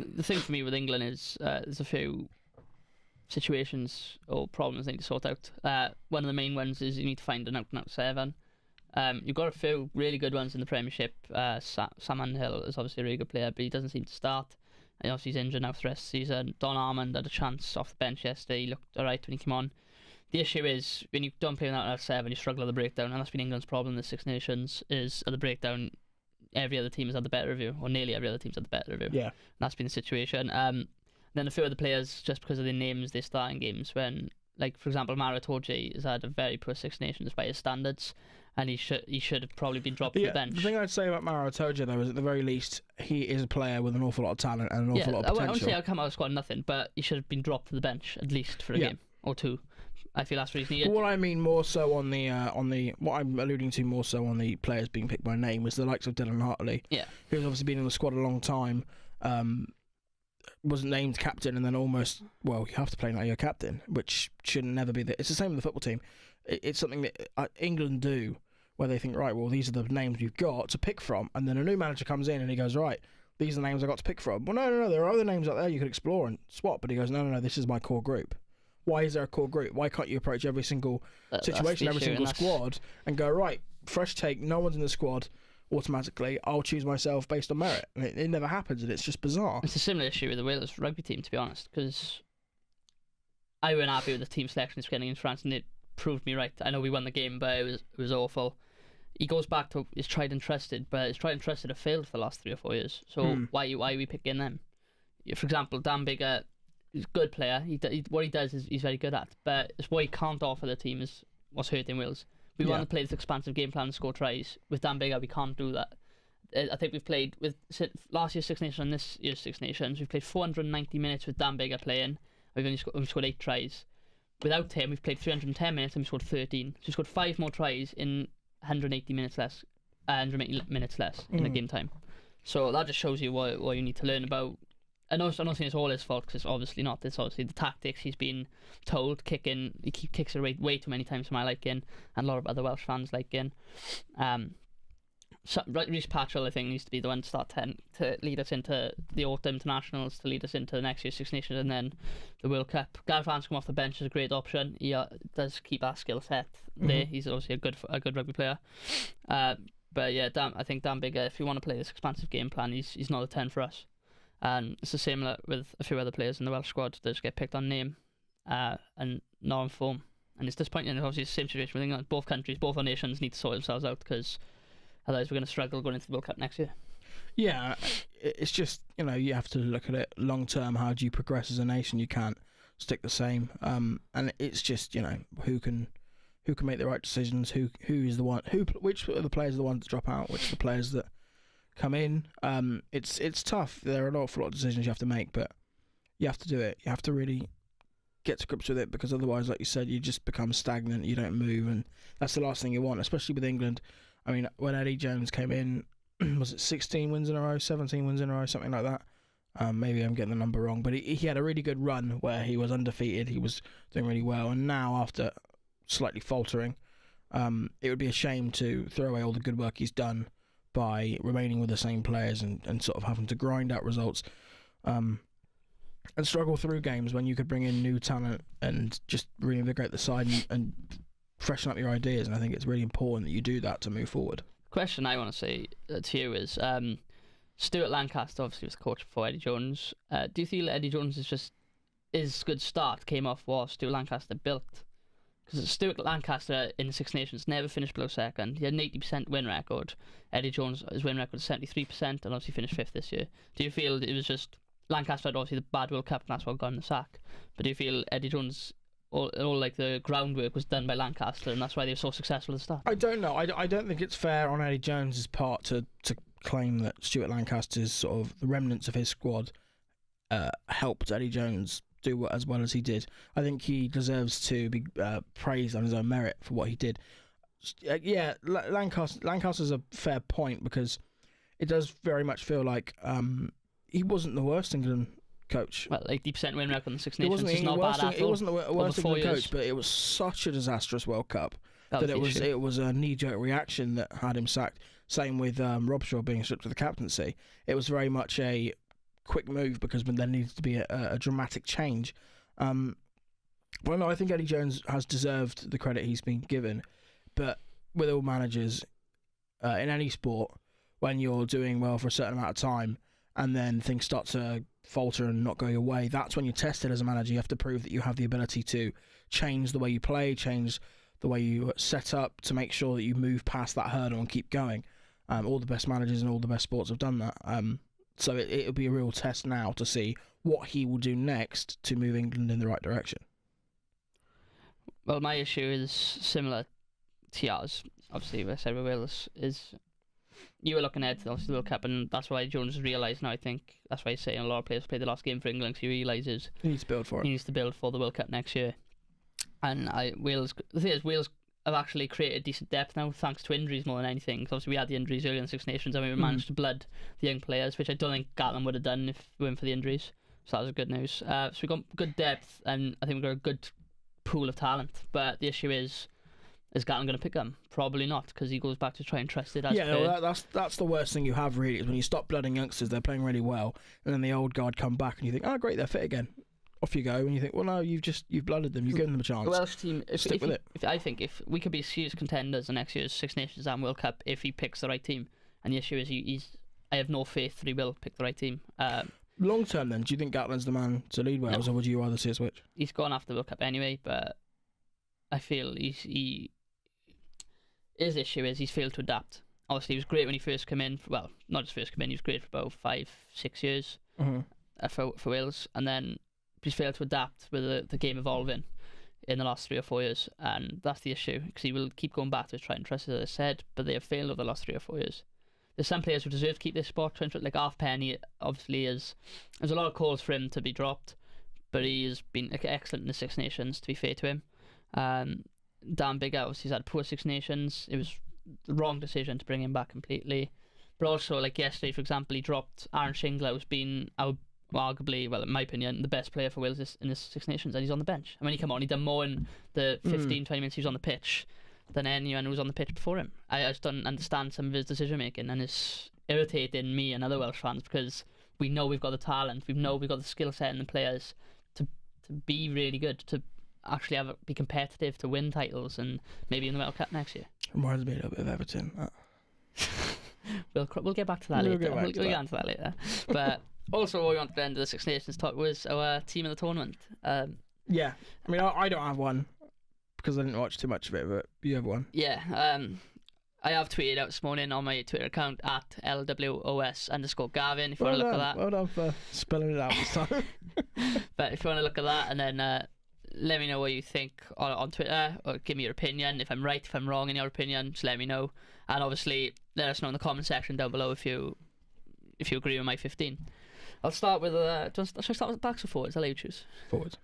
think the thing for me with England is there's a few situations or problems they need to sort out. One of the main ones is you need to find an out-and-out 7. You've got a few really good ones in the Premiership. Sam Hill is obviously a really good player, but he doesn't seem to start. And obviously he's injured now for the rest of the season. Don Armand had a chance off the bench yesterday. He looked alright when he came on. The issue is when you don't play with an out-and-out 7, you struggle at the breakdown, and that's been England's problem in the Six Nations. Is at the breakdown, every other team has had the better of you, or nearly every other team's had the better of you. Yeah. And that's been the situation. Then a few other players, just because of their names, they start in games when, like for example, Mara Touré has had a very poor Six Nations by his standards, and he should have probably been dropped to the bench. The thing I'd say about Mara Touré though is at the very least he is a player with an awful lot of talent and an awful lot of potential. I wouldn't say I'll come out of the squad nothing, but he should have been dropped to the bench at least for a game or two. I feel that's what he's needed. But what I mean more so on the what I'm alluding to more so on the players being picked by name is the likes of Dylan Hartley, who's obviously been in the squad a long time. Wasn't named captain, and then almost, well, you have to play now you're captain, which should never be. It's the same with the football team. It's something that England do, where they think, right, well, these are the names we've got to pick from, and then a new manager comes in and he goes, right, these are the names I got to pick from. Well, no, there are other names out there you could explore and swap, but he goes, no, this is my core group. Why is there a core group? Why can't you approach every single situation, every single squad, and go, right, fresh take, no one's in the squad, automatically I'll choose myself based on merit, and it never happens, and it's just bizarre. It's a similar issue with the Wales rugby team, to be honest, because I weren't happy with the team selection beginning in France, and it proved me right. I know we won the game, but it was awful. He goes back to his tried and trusted, but his tried and trusted have failed for the last 3 or 4 years. So why are we picking them? For example, Dan Biggar is a good player. What he does is he's very good at, but it's what he can't offer the team is what's hurting Wales. We want to play this expansive game plan and score tries. With Dan Biggar, we can't do that. I think we've played with last year's Six Nations and this year's Six Nations. We've played 490 minutes with Dan Biggar playing. We've scored 8 tries. Without him, we've played 310 minutes and we scored 13. So we scored 5 more tries in 180 minutes less. 180 minutes less in the game time. So that just shows you what you need to learn about. I'm not saying it's all his fault, because it's obviously not. It's obviously the tactics he's been told. He kicks it way too many times for my liking, and a lot of other Welsh fans liking. Rhys Patchell, I think, needs to be the one to start to lead us into the autumn internationals, to lead us into the next year's Six Nations, and then the World Cup. Gareth Anscombe off the bench is a great option. He does keep that skill set there. He's obviously a good rugby player. But yeah, I think Dan Biggar, if you want to play this expansive game plan, he's not a 10 for us. And it's the same with a few other players in the Welsh squad that just get picked on name and not on form. And it's disappointing. Obviously, it's the same situation with England. Both countries, both our nations need to sort themselves out, because otherwise we're going to struggle going into the World Cup next year. Yeah, it's just, you have to look at it long term. How do you progress as a nation? You can't stick the same. And it's just, who can make the right decisions? Who is the one? Which of the players are the ones that drop out? Which are the players that come in? It's tough. There are an awful lot of decisions you have to make, but you have to do it. You have to really get to grips with it, because otherwise, like you said, you just become stagnant. You don't move, and that's the last thing you want, especially with England. I mean, when Eddie Jones came in, was it 16 wins in a row, 17 wins in a row, something like that? Maybe I'm getting the number wrong, but he had a really good run where he was undefeated. He was doing really well, and now, after slightly faltering, it would be a shame to throw away all the good work he's done by remaining with the same players and sort of having to grind out results and struggle through games when you could bring in new talent and just reinvigorate the side and freshen up your ideas. And I think it's really important that you do that to move forward. Question I want to say to you is, Stuart Lancaster obviously was the coach before Eddie Jones. Do you feel Eddie Jones is just his good start came off what Stuart Lancaster built? Because Stuart Lancaster in the Six Nations never finished below second. He had an 80% win record. Eddie Jones, his win record is 73%, and obviously finished 5th this year. Do you feel it was just Lancaster had obviously the bad World Cup, and that's what got him the sack? But do you feel Eddie Jones, all like the groundwork was done by Lancaster, and that's why they were so successful at the start? I don't know. I don't think it's fair on Eddie Jones's part to claim that Stuart Lancaster's sort of the remnants of his squad helped Eddie Jones do as well as he did. I think he deserves to be praised on his own merit for what he did. Lancaster's a fair point, because it does very much feel like he wasn't the worst England coach. Well, 80% win record in the Six Nations is not bad at all. It wasn't the worst England coach, but it was such a disastrous World Cup that it was a knee-jerk reaction that had him sacked. Same with Robshaw being stripped of the captaincy. It was very much a quick move because there needs to be a dramatic change. Well, no, I think Eddie Jones has deserved the credit he's been given, but with all managers in any sport, when you're doing well for a certain amount of time and then things start to falter and not go your way, that's when you're tested as a manager. You have to prove that you have the ability to change the way you play, change the way you set up to make sure that you move past that hurdle and keep going. All the best managers in all the best sports have done that. So it'll be a real test now to see what he will do next to move England in the right direction. Well, my issue is similar to yours. Obviously, I said with Wales is you were looking ahead to obviously the World Cup, and that's why Jones has realised now. I think that's why he's saying a lot of players play the last game for England because he realises he needs to build for it. He needs to build for the World Cup next year. And the thing is, Wales have actually created decent depth now thanks to injuries more than anything. Cause obviously, we had the injuries early in the Six Nations, and we managed to blood the young players, which I don't think Gatland would have done if it weren't for the injuries. So that was good news. So we got good depth, and I think we've got a good pool of talent. But the issue is Gatland going to pick them? Probably not, because he goes back to try and trust it. That's the worst thing you have really, is when you stop blooding youngsters, they're playing really well, and then the old guard come back, and you think, oh great, they're fit again. Off you go, and you think, well, no, you've blooded them. You've given them a chance. The Welsh team, stick with it. I think if we could be serious contenders in next year's Six Nations and World Cup if he picks the right team. And the issue is, I have no faith that he will pick the right team. Long term, then, do you think Gatland's the man to lead Wales, or would you rather see a switch? He's gone after the World Cup anyway, but I feel his issue is he's failed to adapt. Obviously, he was great when he first came in. Well, not just first came in, he was great for about 5-6 years for Wales, and then he's failed to adapt with the game evolving in the last 3 or 4 years, and that's the issue, because he will keep going back to try and trust, as I said, but they have failed over the last 3 or 4 years. There's some players who deserve to keep this spot, like Arf Penny, obviously there's a lot of calls for him to be dropped, but he has been excellent in the Six Nations, to be fair to him. Dan Biggar, obviously he's had poor Six Nations. It was the wrong decision to bring him back completely, but also like yesterday, for example, he dropped Aaron Shingler, who's been arguably, well, in my opinion, the best player for Wales in the Six Nations, and he's on the bench. And when he came on, he done more in the 15-20 minutes he was on the pitch than anyone who was on the pitch before him. I just don't understand some of his decision making, and it's irritating me and other Welsh fans, because we know we've got the talent, we know we've got the skill set and the players to be really good, to actually be competitive, to win titles, and maybe in the World Cup next year. Reminds me a little bit of Everton. We'll get back to that later. We'll get onto that later. But also, what we wanted to end of the Six Nations talk was our team of the tournament. Yeah, I mean, I don't have one because I didn't watch too much of it, but you have one. Yeah, I have tweeted out this morning on my Twitter account at LWOS_Gavin. If you want to look at that. Well done for spelling it out this time. But if you want to look at that, and then let me know what you think on Twitter, or give me your opinion. If I'm right, if I'm wrong in your opinion, just let me know. And obviously, let us know in the comment section down below if you agree with my 15. I'll start with should I start with backs or forwards? I'll let you choose. Forwards.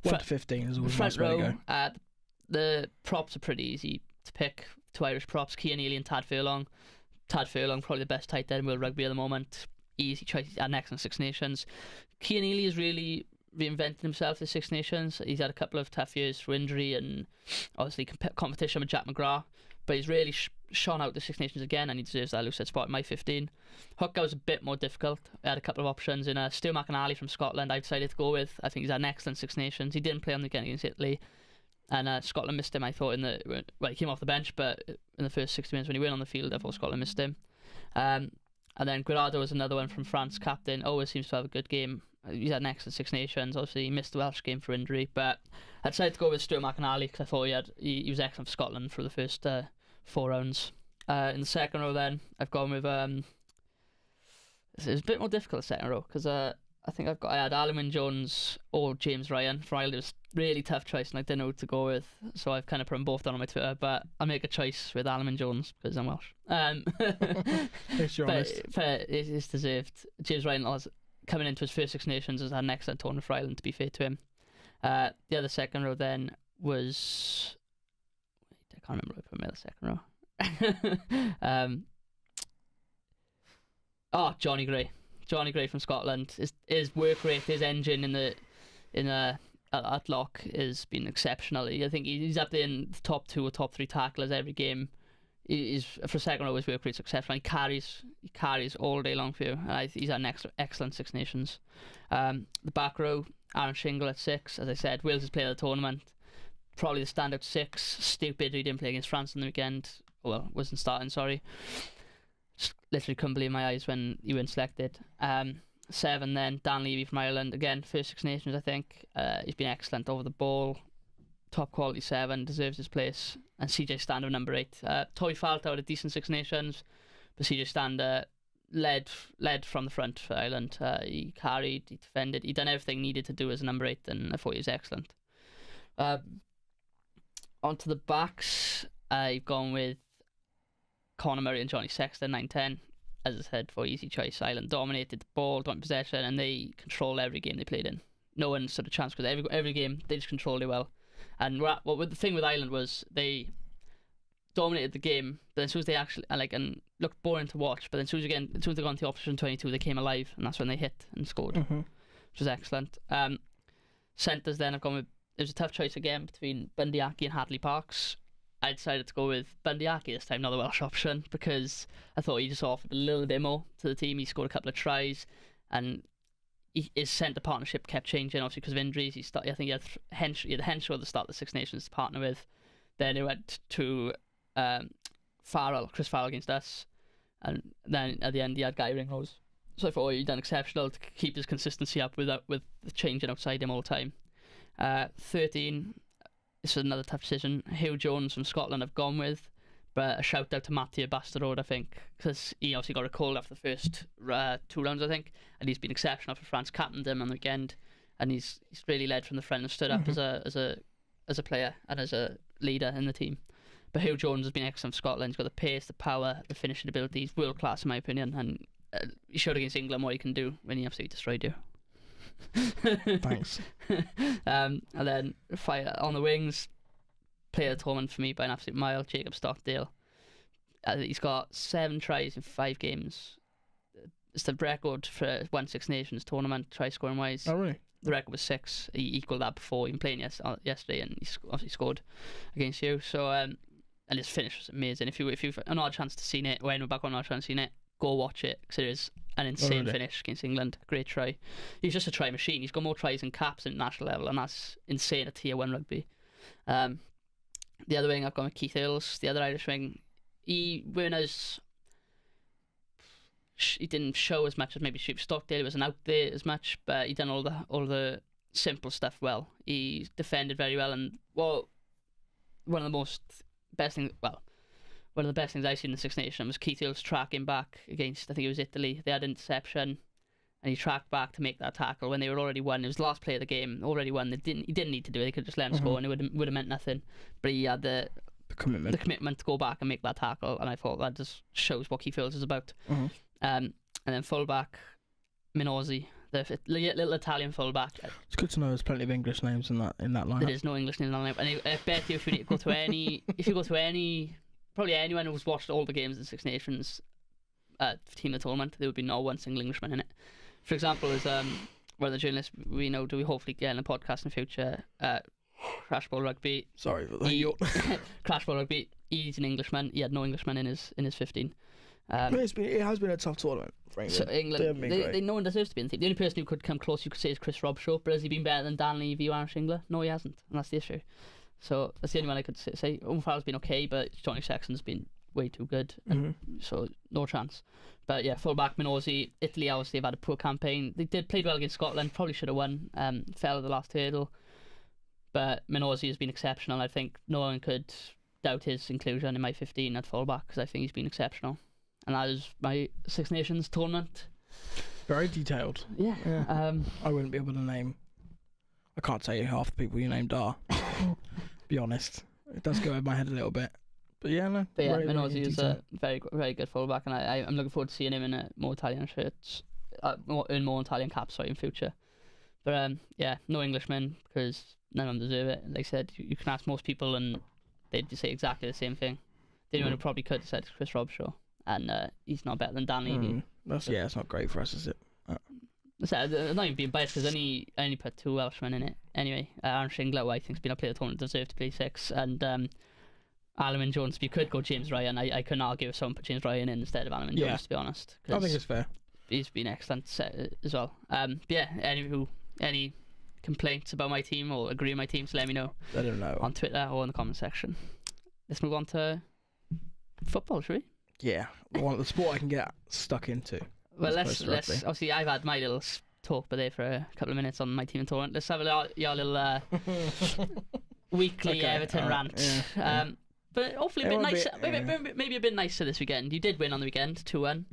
1 to 15 is always a nice way to go. The props are pretty easy to pick. 2 Irish props: Cian Healy and Tad Furlong. Tad Furlong, probably the best tight end in world rugby at the moment. Easy choice. He's had an excellent Six Nations. Cian Healy has really reinvented himself at Six Nations. He's had a couple of tough years for injury and obviously competition with Jack McGrath, but he's really shone out the Six Nations again, and he deserves that loose spot in my 15. Hooker was a bit more difficult. I had a couple of options in Stu McInally from Scotland. I decided to go with. I think he's had an excellent Six Nations. He didn't play on the weekend against Italy, and Scotland missed him. I thought he came off the bench, but in the first 60 minutes when he went on the field, I thought Scotland missed him. And then Guirado was another one from France, captain. Always seems to have a good game. He's had an excellent Six Nations. Obviously, he missed the Welsh game for injury, but I decided to go with Stuart McInally because I thought he was excellent for Scotland for the first 4 rounds. In the second row, then I've gone with it was a bit more difficult the second row because I think I had Alan Wynne-Jones or James Ryan. For Ireland, it was a really tough choice, and I didn't know who to go with, so I've kind of put them both down on my Twitter. But I make a choice with Alan Wynne-Jones because I'm Welsh. But it's deserved. James Ryan coming into his first Six Nations has had an excellent tournament for Ireland, to be fair to him. The other second row then was... I can't remember what I put in the second row. Johnny Gray from Scotland. His work rate, his engine at lock has been exceptional. I think he's up there in the top 2 or top 3 tacklers every game He's for a second row his work rate's exceptional. He carries all day long for you. He's had an excellent Six Nations. The back row, Aaron Shingle at 6. As I said, Wales' player of the tournament. Probably the standout 6. Stupid he didn't play against France on the weekend. Well, wasn't starting, sorry. Just literally couldn't believe my eyes when he wasn't selected. 7 then, Dan Levy from Ireland. Again, first Six Nations, I think. He's been excellent over the ball. Top quality 7, deserves his place. And CJ Stander number 8. Toy Falta had a decent Six Nations, but CJ Stander led from the front for Ireland. He carried, he defended, he done everything needed to do as a number 8, and I thought he was excellent. Onto the backs, I've gone with Conor Murray and Johnny Sexton, 9-10. As I said, for easy choice. Ireland dominated the ball, dominant possession, and they controlled every game they played in. No one stood a chance because every game they just controlled it well. And what the thing with Ireland was they dominated the game, but then as soon as they actually and looked boring to watch, but then as soon as they got into the opposition 22, they came alive, and that's when they hit and scored, which was excellent. Centres then I've gone with, it was a tough choice again between Bundyaki and Hadley Parks. I decided to go with Bundyaki this time, not the Welsh option, because I thought he just offered a little bit more to the team. He scored a couple of tries, and his centre partnership kept changing, obviously because of injuries. I think he had Henshaw at the start of the Six Nations to partner with. Then it went to Chris Farrell against us, and then at the end he had Guy Ringrose. So I thought he'd done exceptional to keep his consistency up with the changing outside him all the time. 13, this was another tough decision. Hugh Jones from Scotland I've gone with, but a shout out to Mattia Bastarod, I think, because he obviously got a cold after the first 2 rounds, I think, and he's been exceptional for France. Captained him on the weekend, and he's really led from the front and stood up as a player and as a leader in the team. But Hugh Jones has been excellent for Scotland. He's got the pace, the power, the finishing ability. He's world class in my opinion, and he showed against England what he can do when he absolutely destroyed you. Thanks. And then fire on the wings, player of the tournament for me by an absolute mile, Jacob Stockdale. He's got 7 tries in 5 games. It's the record for one Six Nations tournament try scoring wise. Oh really? The record was 6. He equalled that before even playing yesterday, and he obviously scored against you. So and his finish was amazing. If you've not had a chance to see it, when we're back on not a chance to see it, go watch it, because it is an insane finish against England. Great try. He's just a try machine. He's got more tries and caps at national level, and that's insane at Tier 1 rugby. The other wing I've gone with Keith Earls, the other Irish wing. He didn't show as much as maybe Jacob Stockdale. He wasn't out there as much, but he done all the simple stuff well. He defended very well, and one of the best things I've seen in the Six Nations was Keith Earls tracking back against, I think it was Italy. They had interception, and he tracked back to make that tackle when they were already won. It was the last play of the game, already won. He didn't need to do it. They could just let him score, and it would have meant nothing. But he had the commitment to go back and make that tackle, and I thought that just shows what Keith Earls is about. And then fullback Minozzi, the little Italian fullback. It's good to know there's plenty of English names in that lineup. There is no English name in that lineup, and I bet you if you go to any, probably anyone who's watched all the games in the Six Nations team of the tournament, there would be not one single Englishman in it. For example, as one of the journalists we know, do we hopefully get in a podcast in the future, Crash Ball Rugby. Sorry for that. Crash Ball Rugby. He's an Englishman. He had no Englishman in his 15. It has been a tough tournament for England. So England, no one deserves to be in the team. The only person who could come close, you could say, is Chris Robshaw. But has he been better than Dan Levy or Aaron Shingler? No, he hasn't, and that's the issue. So that's the only one I could say. Owen Farrell's been okay, but Johnny Sexton's been way too good, and so no chance. But yeah, fullback Minozzi. Italy obviously have had a poor campaign. They played well against Scotland. Probably should have won. Fell at the last hurdle. But Minozzi has been exceptional. I think no one could doubt his inclusion in my 15 at fullback, because I think he's been exceptional. And that is my Six Nations tournament. Very detailed. Yeah. I wouldn't be able to name. I can't tell you half the people you named are. Be honest, it does go over my head a little bit. But yeah, no. But yeah, Minozzi is a very, very good fullback, and I'm looking forward to seeing him in more Italian shirts, in more Italian caps, in future. But yeah, no Englishmen, because none of them deserve it. Like I said, you can ask most people, and they'd just say exactly the same thing. The only one who probably could have said Chris Robshaw, and he's not better than Dan Levy. It's not great for us, is it? So, I'm not even being biased, because I only put 2 Welshmen in it. Anyway, Aaron Shingler, who I think's been a player of the tournament, deserved to play 6, and Alwyn Jones. If you could go James Ryan, I couldn't argue if someone put James Ryan in instead of Alwyn Yeah. Jones, to be honest. I think it's fair. He's been excellent as well. Yeah, any complaints about my team or agree with my team, so let me know. I don't know. On Twitter or in the comment section. Let's move on to football, shall we? Yeah, the sport I can get stuck into. Well, let's obviously I've had my little talk there for a couple of minutes on my team and tournament. Let's have your little weekly Everton rant. Yeah. But hopefully a bit nicer. Maybe a bit nicer this weekend. You did win on the weekend, 2-1.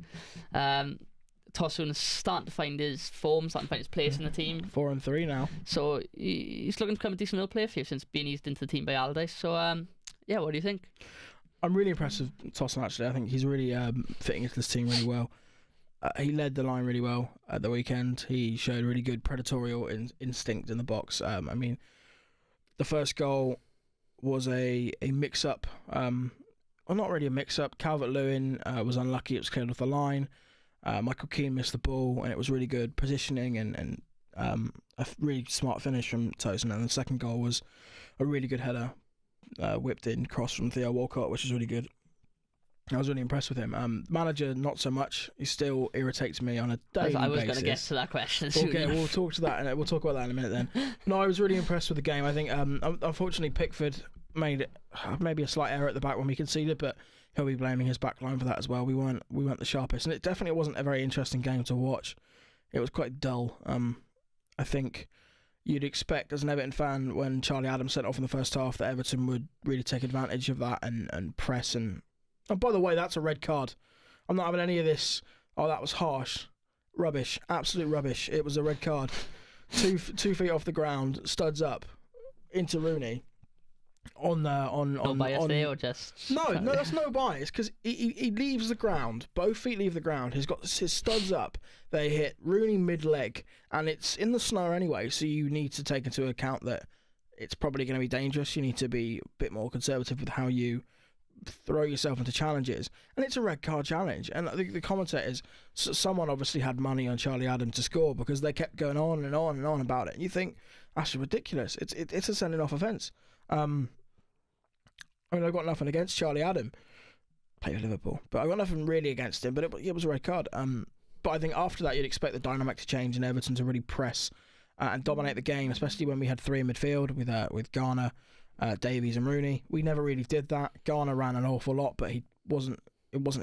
Tosun is starting to find his form, starting to find his place in the team. 4-3 now. So he's looking to become a decent little player for you since being eased into the team by Allardyce. So yeah, what do you think? I'm really impressed with Tosun, actually. I think he's really fitting into this team really well. He led the line really well at the weekend. He showed really good predatorial instinct in the box. I mean, the first goal was a mix-up. Well, not really a mix-up. Calvert-Lewin was unlucky. It was cleared off the line. Michael Keane missed the ball, and it was really good positioning and a really smart finish from Tosun. And the second goal was a really good header, whipped in cross from Theo Walcott, which was really good. I was really impressed with him. Manager, not so much. He still irritates me on a daily basis. I was going to get to that question. Okay, we'll talk to that, and we'll talk about that in a minute. Then, no, I was really impressed with the game. I think, unfortunately, Pickford made maybe a slight error at the back when we conceded, but he'll be blaming his back line for that as well. We weren't the sharpest, and it definitely wasn't a very interesting game to watch. It was quite dull. I think you'd expect as an Everton fan when Charlie Adams sent off in the first half that Everton would really take advantage of that and press and. Oh, by the way, that's a red card. I'm not having any of this. Oh, that was harsh. Rubbish. Absolute rubbish. It was a red card. 2 feet off the ground, studs up into Rooney. No bias there, or just no, that's no bias because he leaves the ground. Both feet leave the ground. He's got his studs up. They hit Rooney mid leg, and it's in the snow anyway. So you need to take into account that it's probably going to be dangerous. You need to be a bit more conservative with how you throw yourself into challenges, and it's a red card challenge. And the commentators, someone obviously had money on Charlie Adams to score because they kept going on and on and on about it. And you think that's ridiculous. It's a sending off offence. I mean, I've got nothing against Charlie Adam, play for Liverpool, but I've got nothing really against him. But it was a red card. But I think after that, you'd expect the dynamic to change and Everton to really press and dominate the game, especially when we had three in midfield with Garner, Davies and Rooney. We never really did that. Garner ran an awful lot, but it wasn't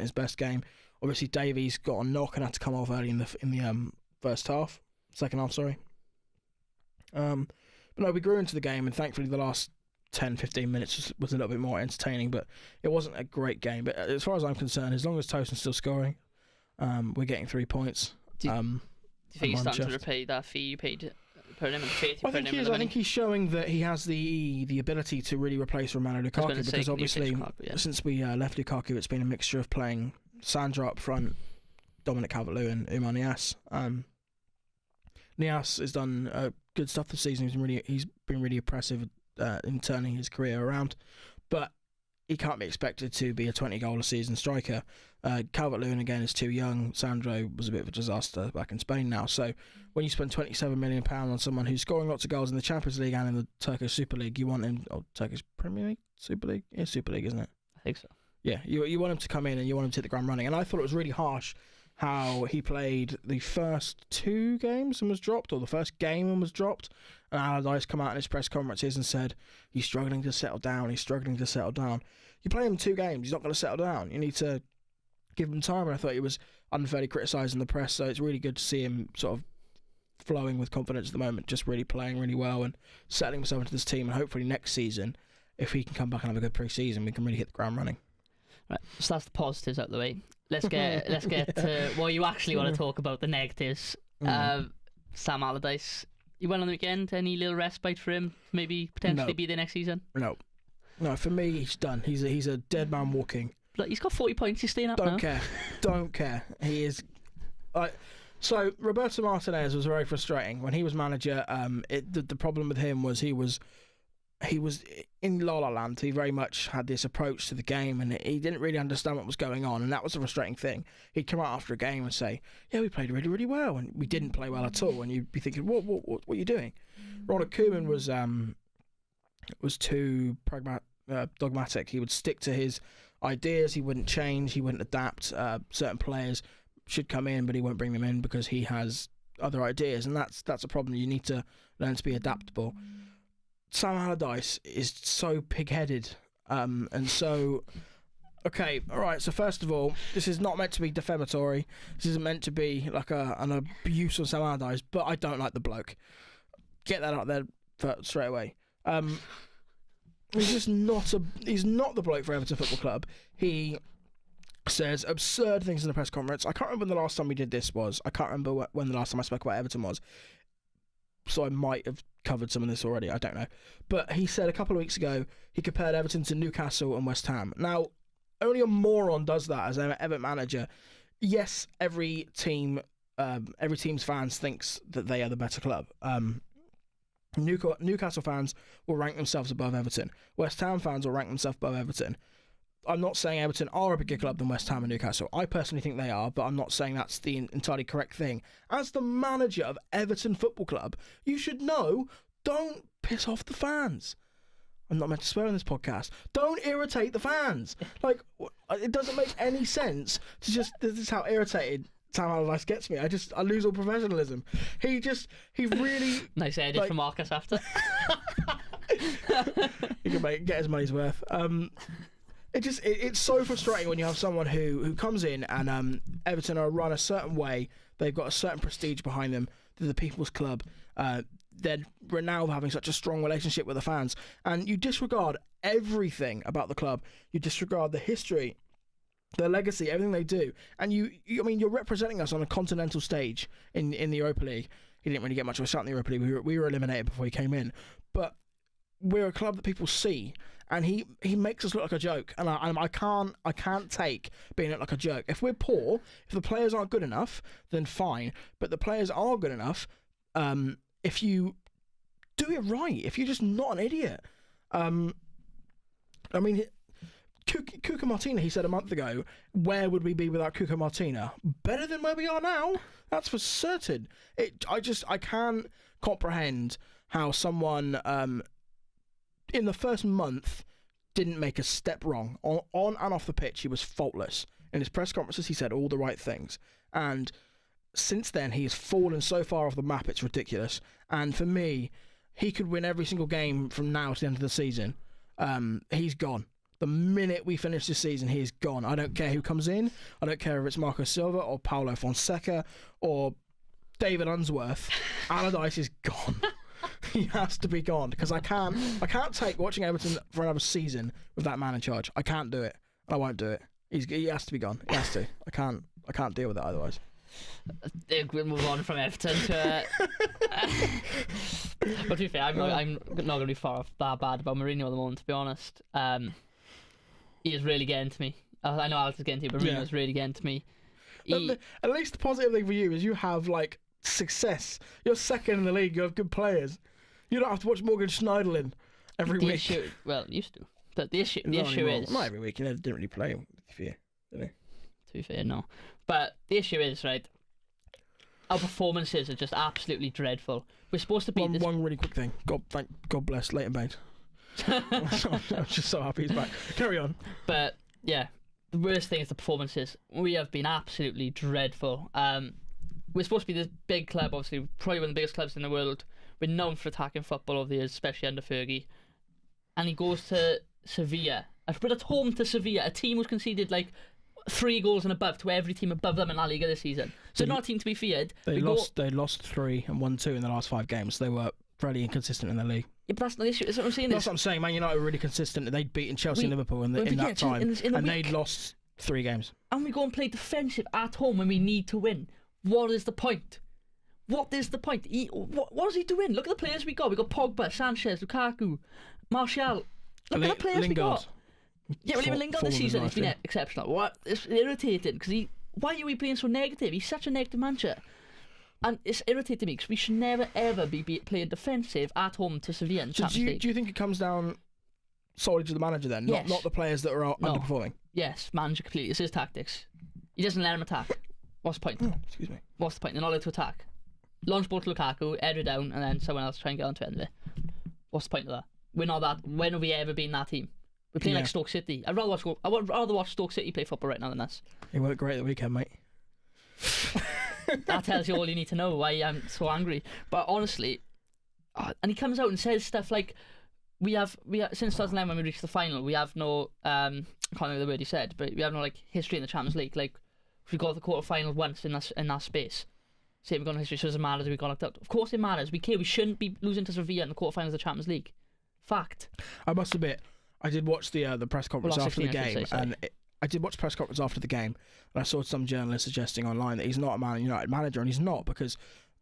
his best game. Obviously, Davies got a knock and had to come off early in the second half. Sorry. But no, we grew into the game, and thankfully the last 10-15 minutes was a little bit more entertaining. But it wasn't a great game. But as far as I'm concerned, as long as Tosun's still scoring, we're getting 3 points. Do you think he's starting to repay that fee you paid? I think he's showing that he has the ability to really replace Romelu Lukaku, because obviously since we left Lukaku, it's been a mixture of playing Sandro up front, Dominic Calvert-Lewin, Oumar Niasse. Niasse has done good stuff this season. He's been really impressive in turning his career around, but he can't be expected to be a 20-goal-a-season striker. Calvert-Lewin, again, is too young. Sandro was a bit of a disaster back in Spain now. So when you spend £27 million on someone who's scoring lots of goals in the Champions League and in the Turkish Super League, you want him... Oh, Turkish Premier League? Super League? Yeah, Super League, isn't it? I think so. Yeah, you want him to come in and you want him to hit the ground running. And I thought it was really harsh how he played the first 2 games and was dropped, or the first game and was dropped. And Allardyce come out in his press conferences and said, he's struggling to settle down. You play him 2 games, he's not going to settle down. You need to give him time. And I thought he was unfairly criticised in the press, so it's really good to see him sort of flowing with confidence at the moment, just really playing really well and settling himself into this team. And hopefully next season, if he can come back and have a good pre-season, we can really hit the ground running. Right, so that's the positives out of the way. Let's get to what you actually want to talk about, the negatives. Sam Allardyce, you went on the weekend. Any little respite for him? Maybe potentially be there next season? No, for me, he's done. He's a dead man walking. Look, he's got 40 points. He's staying up now. Don't care. He is. So Roberto Martinez was very frustrating when he was manager. The problem with him was he was in La La Land. He very much had this approach to the game, and he didn't really understand what was going on, and that was a frustrating thing. He'd come out after a game and say, "Yeah, we played really, really well," and we didn't play well at all. And you'd be thinking, "What are you doing?" Ronald Koeman was too pragmatic. dogmatic. He would stick to his ideas. He wouldn't change. He wouldn't adapt. Certain players should come in, but he won't bring them in because he has other ideas, and that's a problem. You need to learn to be adaptable. Sam Allardyce is so pig-headed, and so. Okay, all right. So first of all, this is not meant to be defamatory. This isn't meant to be like an abuse on Sam Allardyce, but I don't like the bloke. Get that out there straight away. He's just not he's not the bloke for Everton Football Club. He says absurd things in the press conference. I can't remember when the last time we did this was. I can't remember when the last time I spoke about Everton was. So I might have covered some of this already. I don't know. But he said a couple of weeks ago he compared Everton to Newcastle and West Ham. Now, only a moron does that as an Everton manager. Yes, every team's fans thinks that they are the better club. Newcastle fans will rank themselves above Everton. West Ham fans will rank themselves above Everton. I'm not saying Everton are a bigger club than West Ham and Newcastle. I personally think they are, but I'm not saying that's the entirely correct thing. As the manager of Everton Football Club, you should know, don't piss off the fans. I'm not meant to swear on this podcast. Don't irritate the fans. Like, it doesn't make any sense to just... This is how irritated Sam Allardyce gets me. I lose all professionalism. He really... Nice edit from Marcus after. He can get his money's worth. It's so frustrating when you have someone who comes in and Everton are run a certain way. They've got a certain prestige behind them. They're the people's club. They're renowned for having such a strong relationship with the fans, and you disregard everything about the club. You disregard the history, their legacy, everything they do, and you're representing us on a continental stage in the Europa League. He didn't really get much of a shot in the Europa League. We were eliminated before he came in, but we're a club that people see, and he makes us look like a joke, and I can't take being looked like a joke. If we're poor, if the players aren't good enough, then fine, but the players are good enough. If you do it right, if you're just not an idiot. Cuca Martina, he said a month ago, where would we be without Cuca Martina? Better than where we are now. That's for certain. I can't comprehend how someone in the first month didn't make a step wrong. On and off the pitch, he was faultless. In his press conferences, he said all the right things. And since then, he has fallen so far off the map, it's ridiculous. And for me, he could win every single game from now to the end of the season. He's gone. The minute we finish this season, he's gone. I don't care who comes in. I don't care if it's Marco Silva or Paulo Fonseca or David Unsworth. Allardyce is gone. He has to be gone because I can't take watching Everton for another season with that man in charge. I can't do it. I won't do it. He has to be gone. He has to. I can't deal with it otherwise. I think we'll move on from Everton to. But to be fair, I'm not going to be far off that bad about Mourinho at the moment. To be honest, he is really getting to me. I know Alex is getting to you, but Mourinho is really getting to me. At least the positive thing for you is you have success. You're second in the league. You have good players. You don't have to watch Morgan Schneiderlin every week. Used to. But the issue is not every week. He didn't really play. To be fair, did he? To be fair, no. But the issue is, right, our performances are just absolutely dreadful. We're supposed to be one really quick thing. God bless Leighton Baines. I'm just so happy he's back. Carry on. But yeah, the worst thing is the performances. We have been absolutely dreadful. We're supposed to be this big club, obviously, probably one of the biggest clubs in the world. We're known for attacking football over the years, especially under Fergie. And he goes to Sevilla. But at home to Sevilla, a team who's conceded 3 goals and above to every team above them in La Liga this season. So not a team to be feared. They lost 3 and won 2 in the last 5 games. They were fairly inconsistent in the league. Yeah, but that's not the issue. That's what I'm saying. That's what I'm saying, Man United were really consistent. They'd beaten Chelsea and Liverpool in that time. And they'd lost 3 games. And we go and play defensive at home when we need to win. What is the point? What is the point? What is he doing? Look at the players we got. We got Pogba, Sanchez, Lukaku, Martial. Look at the players we got. Yeah, well, even Lingard this season has been exceptional. What? It's irritating because why are we playing so negative? He's such a negative manager, and it's irritating me because we should never ever be playing defensive at home to Sevilla. So do you think it comes down solely to the manager then, yes. not the players that are underperforming? Yes, manager completely. It's his tactics. He doesn't let him attack. What's the point? Oh, excuse me. What's the point? They're not allowed to attack. Launch ball to Lukaku, head it down, and then someone else try and get onto it. What's the point of that? We're not that. When have we ever been that team? We're playing like Stoke City. I would rather watch Stoke City play football right now than us. It worked great the weekend, mate. That tells you all you need to know why I'm so angry. But honestly, and he comes out and says stuff like, we have since 2011 when we reached the final, we have no I can't remember the word he said, but we have no like history in the Champions League. Like, if we got to the quarter final once in that space, say we've got no history, so it doesn't matter that we got knocked out. Of course it matters. We care. We shouldn't be losing to Sevilla in the quarter finals of the Champions League. Fact. I must admit, I did watch the press conference after the game, I did watch the press conference after the game, and I saw some journalists suggesting online that he's not a Man United manager, and he's not, because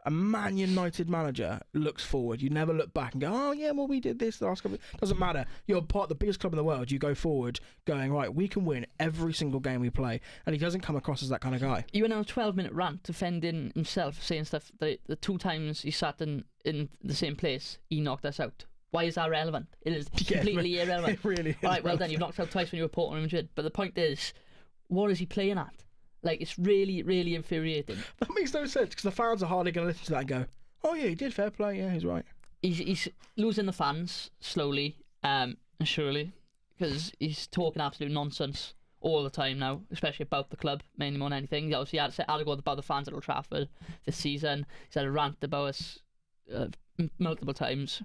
a Man United manager looks forward. You never look back and go, oh yeah, well we did this the last couple. Doesn't matter. You're part of the biggest club in the world. You go forward, going right. We can win every single game we play, and he doesn't come across as that kind of guy. He went on a 12-minute rant defending himself, saying stuff that the 2 times he sat in the same place, he knocked us out. Why is that relevant? It is completely irrelevant. It really is. Right, well done. You've knocked out twice when you were Porto and Madrid. But the point is, what is he playing at? Like, it's really, really infuriating. That makes no sense, because the fans are hardly going to listen to that and go, oh yeah, he did fair play, yeah, he's right. He's losing the fans slowly and surely, because he's talking absolute nonsense all the time now, especially about the club, mainly more than anything. He obviously had to go about the fans at Old Trafford this season. He's had a rant about us multiple times,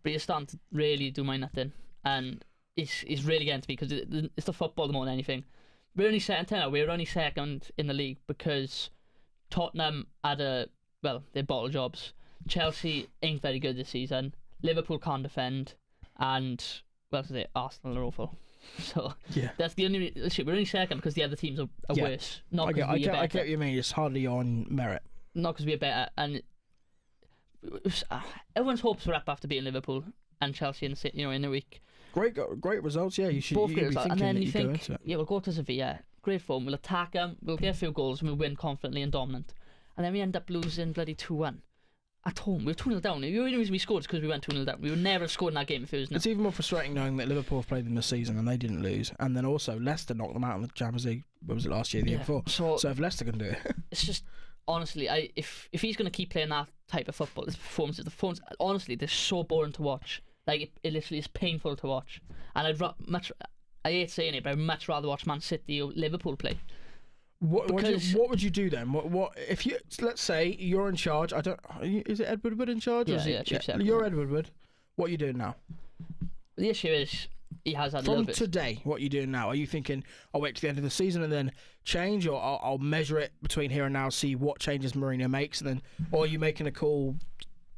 but he's starting to really do my nothing, and he's really getting to me, because it's the football more than anything. We're only second in the league because Tottenham had their bottle jobs. Chelsea ain't very good this season. Liverpool can't defend, and Arsenal are awful. So yeah, that's the only issue. We're only second because the other teams are worse. Not because we're better. I get what you mean. It's hardly on merit. Not because we're better, and everyone's hopes were up after beating Liverpool and Chelsea in the week. Great results, yeah. You should. Both great results, and then you think, go into it. Yeah, we'll go to Sevilla, great form. We'll attack them. We'll get a few goals, and we'll win confidently and dominant. And then we end up losing bloody 2-1 at home. We were 2-0 down. The only reason we scored is because we went 2-0 down. We would never have scored in that game if it was. It's even more frustrating knowing that Liverpool have played them this season and they didn't lose, and then also Leicester knocked them out in the Champions League. What was it, last year, the year before? So if Leicester can do it, it's just. Honestly, if he's going to keep playing that type of football, the performances, honestly, they're so boring to watch. Like, it literally is painful to watch. And I hate saying it, but I'd much rather watch Man City or Liverpool play. What would you do then? What if you, let's say you're in charge? Is it Ed Woodward in charge? You're Ed Woodward. What are you doing now? The issue is, he has had a from little bit. Today, what are you doing now? Are you thinking, I'll wait to the end of the season and then change, or I'll measure it between here and now, see what changes Mourinho makes, and then, or are you making a call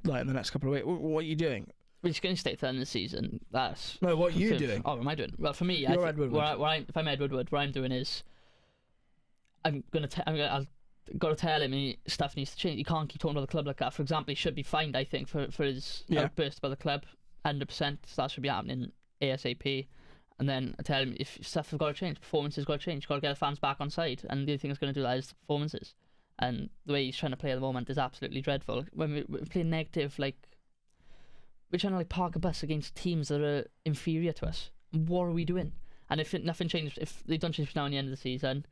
like in the next couple of weeks? What are you doing? We're just going to stay to the end of the season. That's no. What are you doing? Oh, what am I doing? Well, for me, you're Ed Woodward. If I'm Ed Woodward, what I'm doing is, I've got to tell him stuff needs to change. He can't keep talking about the club like that. For example, he should be fined, I think, for his outburst about the club. 100%. So that should be happening ASAP. And then I tell him, if stuff has got to change, performances got to change. You've got to get the fans back on side, and the only thing that's going to do that is the performances. And the way he's trying to play at the moment is absolutely dreadful. When we're playing negative, like, we're trying to park a bus against teams that are inferior to us. What are we doing? And if nothing changes, if they don't change now in the end of the season,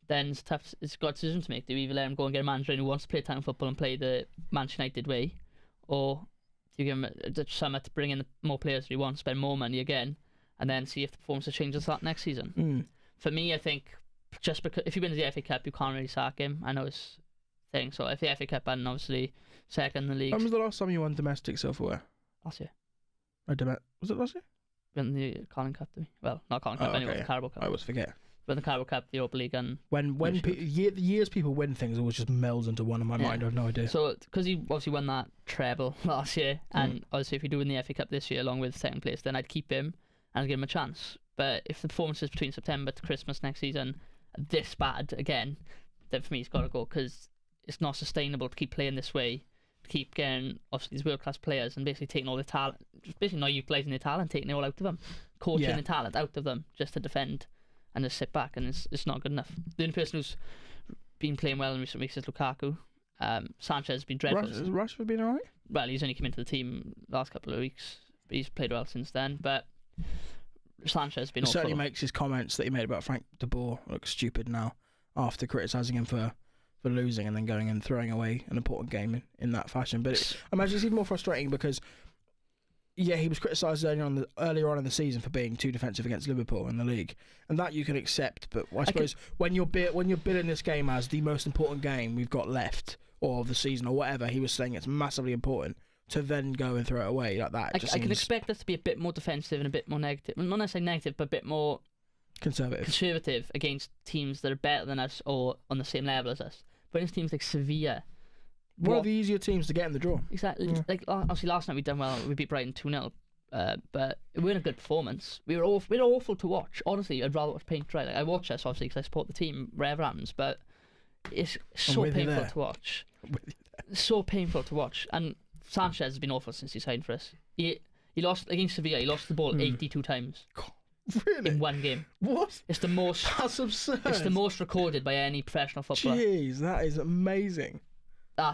then it's tough. It's got a decision to make. Do we either let him go and get a manager who wants to play town football and play the Manchester United way, or do you give him a summer to bring in more players who want to spend more money again, and then see if the performance changes that next season? For me, I think just because if he wins the FA Cup, you can't really sack him. I know it's a thing. So if the FA Cup and obviously second in the league. When was the last time you won domestic silverware? Last year. Was it last year? Won the Carling Cup, did we? Well, not Carling Cup, anyway, the Carabao Cup. I always forget. Won the Carabao Cup, the Europa League, and when years people win things, it always just melds into one in my mind. I have no idea. So because he obviously won that treble last year, and obviously if we do win the FA Cup this year along with second place, then I'd keep him and give him a chance. But if the performances between September to Christmas next season are this bad again, then for me he's got to go, because it's not sustainable to keep playing this way. Keep getting obviously these world class players and basically taking all their talent, just basically not utilising their talent, taking it all out of them, coaching the talent out of them just to defend and just sit back, and it's not good enough. The only person who's been playing well in recent weeks is Lukaku. Sanchez has been dreadful. Has Rashford been alright? Well, he's only come into the team last couple of weeks, but he's played well since then. But Sanchez has been awful. Certainly makes his comments that he made about Frank de Boer look stupid now, after criticising him for losing and then going and throwing away an important game in that fashion. But I imagine it's even more frustrating because Yeah, he was criticised earlier on in the season for being too defensive against Liverpool in the league, and that you can accept. But I suppose when you're billing this game as the most important game we've got left, or of the season, or whatever, he was saying it's massively important to then go and throw it away like that. I can expect us to be a bit more defensive and a bit more negative, well, not necessarily negative, but a bit more conservative against teams that are better than us or on the same level as us. But against teams like Sevilla. One of the easier teams to get in the draw. Exactly. Yeah. Like obviously last night we done well. We beat Brighton 2-0, but it wasn't a good performance. We were awful to watch. Honestly, I'd rather watch paint dry. Like I watch us obviously because I support the team wherever it happens, but it's so painful to watch. So painful to watch. And Sanchez has been awful since he signed for us. He lost against Sevilla. He lost the ball 82 times. Really? In one game. What? It's the most. That's absurd. It's the most recorded by any professional footballer. Jeez, that is amazing.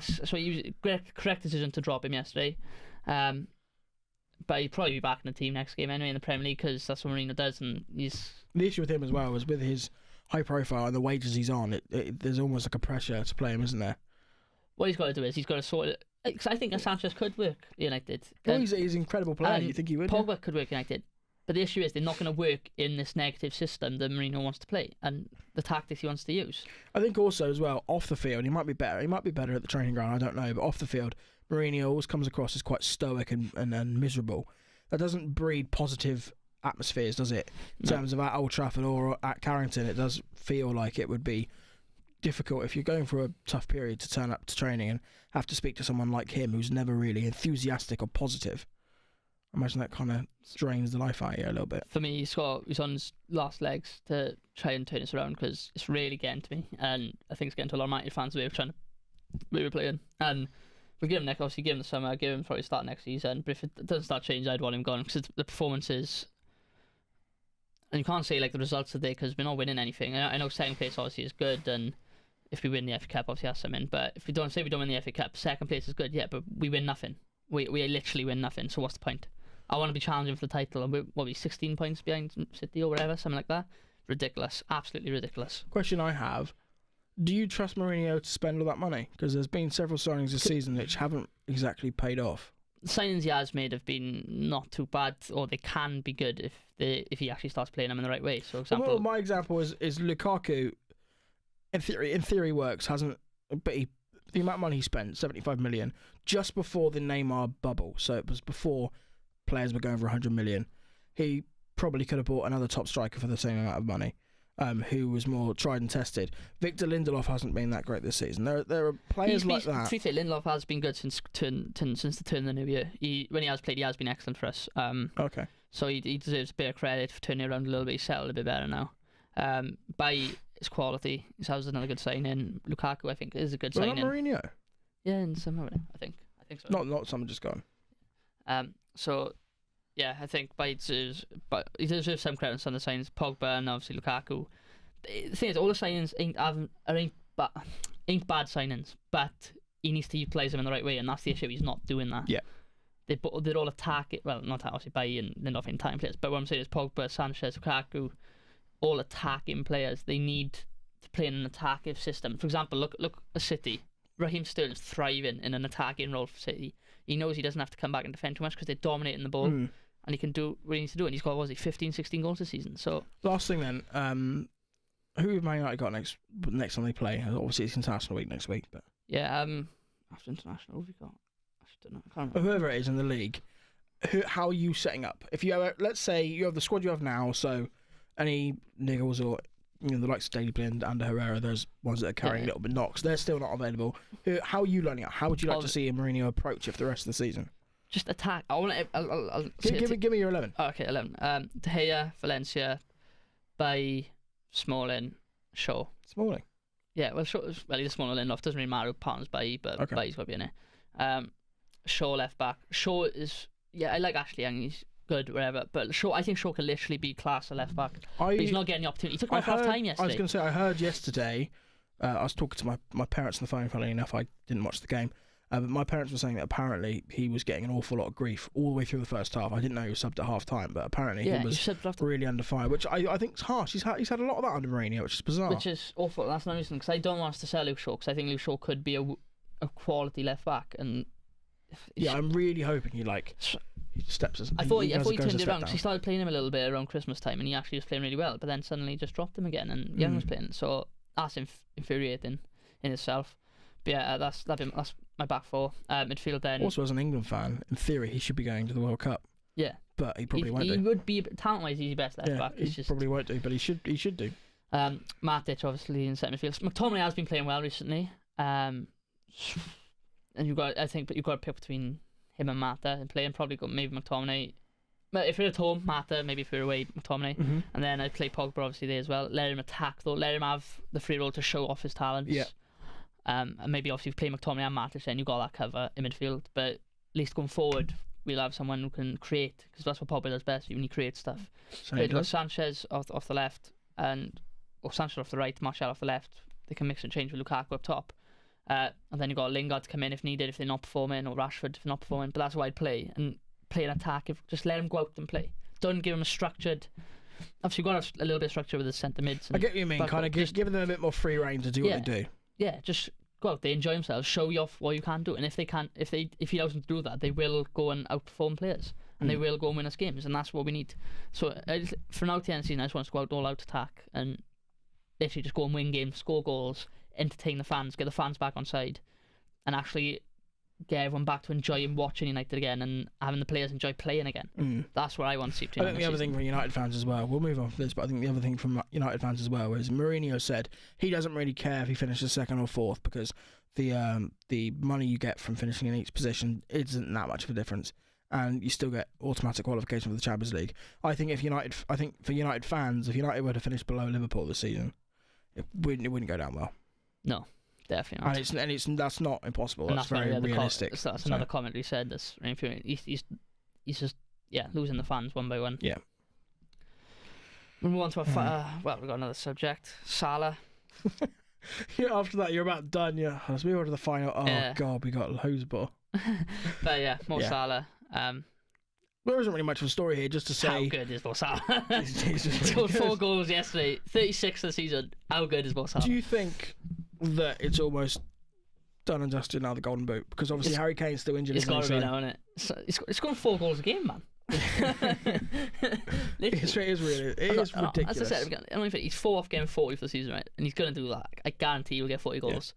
So he was correct decision to drop him yesterday, but he'll probably be back in the team next game anyway in the Premier League because that's what Mourinho does. And he's the issue with him as well is with his high profile and the wages he's on. There's almost like a pressure to play him, isn't there? What he's got to do is he's got to sort it. Because I think Sanchez could work United. Well, he's an incredible player. You think he would? Pogba could work United. But the issue is they're not going to work in this negative system that Mourinho wants to play and the tactics he wants to use. I think also as well, off the field, he might be better. He might be better at the training ground, I don't know. But off the field, Mourinho always comes across as quite stoic and miserable. That doesn't breed positive atmospheres, does it? In terms of at Old Trafford or at Carrington, it does feel like it would be difficult if you're going through a tough period to turn up to training and have to speak to someone like him who's never really enthusiastic or positive. I imagine that kind of drains the life out of you a little bit. For me, he's on his last legs to try and turn this around because it's really getting to me, and I think it's getting to a lot of United fans the way we're playing. And we give him obviously give him the summer, give him probably start next season. But if it doesn't start changing, I'd want him gone because the performances. And you can't say like the results today because we're not winning anything. I know second place obviously is good, and if we win the FA Cup, obviously has some in. But if we don't win the FA Cup, second place is good, yeah. But we win nothing. We literally win nothing. So what's the point? I want to be challenging for the title, and we'll be 16 points behind City or whatever, something like that. Ridiculous, absolutely ridiculous. Question I have: do you trust Mourinho to spend all that money? Because there's been several signings this season which haven't exactly paid off. The signings he has made have been not too bad, or they can be good if he actually starts playing them in the right way. So, example, my example is Lukaku. In theory works. Hasn't, but the amount of money he spent, 75 million, just before the Neymar bubble. So it was before players were going for 100 million. He probably could have bought another top striker for the same amount of money, who was more tried and tested. Victor Lindelof hasn't been that great this season. There are players like that. To be fair, Lindelof has been good since the turn of the new year. When he has played, he has been excellent for us. Okay. So he deserves a bit of credit for turning around a little bit. He's settled a bit better now. By his quality, that was another good signing. Lukaku, I think, is a good signing. Not Mourinho. Yeah, and somehow I think so. Not someone just gone. So, yeah, I think he deserves some credit on some of the signings. Pogba and obviously Lukaku. The thing is, all the signings ain't bad signings, but he needs to utilise them in the right way, and that's the issue. He's not doing that. Yeah. They're all attacking. Well, not obviously Bailly and Lindelof in time players, but what I'm saying is Pogba, Sanchez, Lukaku, all attacking players. They need to play in an attacking system. For example, look at City. Raheem Sterling's thriving in an attacking role for City. He knows he doesn't have to come back and defend too much because they're dominating the ball, and he can do what he needs to do. And he's got 15, 16 goals this season. So last thing then, who have Man United got next time they play? Obviously it's International Week next week, but yeah, after International, who have we got? I don't know. I can't remember. Whoever it is in the league, how are you setting up? If you have, let's say you have the squad you have now, so any niggles or the likes of Daily Blind and Herrera, those ones that are carrying little bit knocks, they're still not available. How are you lining up? How would you like to see a Mourinho approach it for the rest of the season? Just attack. I want to. Give me your 11. Oh, okay, 11. De Gea, Valencia, Bailly, Smalling, Shaw. Smalling. Yeah, well, he's a Smalling Lindelof. Doesn't really matter who partners Bailly, but okay. Bailly's got to be in it. Shaw left back. Shaw is I like Ashley Young. He's good, whatever. But I think Shaw can literally be class at left back. But he's not getting the opportunity. He took off half time yesterday. I was going to say, I heard yesterday. I was talking to my parents on the phone. Funnily enough, I didn't watch the game. But my parents were saying that apparently he was getting an awful lot of grief all the way through the first half. I didn't know he was subbed at half time, but apparently he was really under fire, which I think is harsh. He's had a lot of that under Mourinho, which is bizarre. Which is awful. That's no reason, because I don't want us to sell Luke Shaw, because I think Luke Shaw could be a quality left back. And yeah, I'm really hoping he steps. I thought he turned it around because he started playing him a little bit around Christmas time, and he actually was playing really well. But then suddenly just dropped him again, and Young was playing. So that's infuriating in itself. But yeah, that's my back four. Midfield then. Also, as an England fan, in theory, he should be going to the World Cup. Yeah, but he probably won't do. He would be talent-wise, he's the best left back. He probably won't do, but he should do. Matic obviously in centre midfield. McTominay has been playing well recently. And you've got to pick between him and Mata and playing. Probably got maybe McTominay. But if you're at home, Mata. Maybe if you're away, McTominay. And then I'd play Pogba obviously there as well. Let him attack though. Let him have the free roll to show off his talents. Yeah. And maybe obviously play McTominay and Matic, then you got that cover in midfield. But at least going forward, we'll have someone who can create, because that's what Pogba does best. When he creates stuff. So you've got Sanchez off the left or Sanchez off the right, Martial off the left. They can mix and change with Lukaku up top. And then you've got Lingard to come in if needed, if they're not performing, or Rashford if they're not performing. But that's why I'd play and play an attack. Just let him go out and play. Don't give him a structured. Obviously, you've got to have a little bit of structure with the centre mids. I get what you mean. Kind of giving them a bit more free rein to do what they do. Yeah, just go out there, enjoy themselves, show you off what you can do. And if he allows them to do that, they will go and outperform players, and they will go and win us games, and that's what we need. So for now, to the end of the season, I just want us to go out all out attack and literally just go and win games, score goals, entertain the fans, get the fans back on side, and actually get everyone back to enjoying watching United again and having the players enjoy playing again. That's what I want to see. I think the other thing from United fans as well, we'll move on from this, but I think the other thing from United fans as well is Mourinho said he doesn't really care if he finishes second or fourth, because the money you get from finishing in each position isn't that much of a difference, and you still get automatic qualification for the Champions League. I think for United fans, if United were to finish below Liverpool this season, it wouldn't go down well. No, definitely not. And that's not impossible. That's very realistic. That's another comment he said. That's he's just losing the fans one by one. Yeah. We'll move on to we've got another subject. Salah. After that, you're about done. Yeah. Let's move on to the final. Oh God, we got loads more. But yeah, Salah. There isn't really much of a story here, just to say how good is Mo Salah. He's just really scored 4 goals yesterday, 36 of the season. How good is Mo Salah? Do you think that it's almost done and dusted now, the Golden Boot? Because obviously Harry Kane's still injured. It's got to be now, isn't it? It's scoring 4 goals a game, man. It is ridiculous. As I said, I don't think he's 4 off getting 40 for the season, right? And he's going to do that. I guarantee he'll get 40 goals.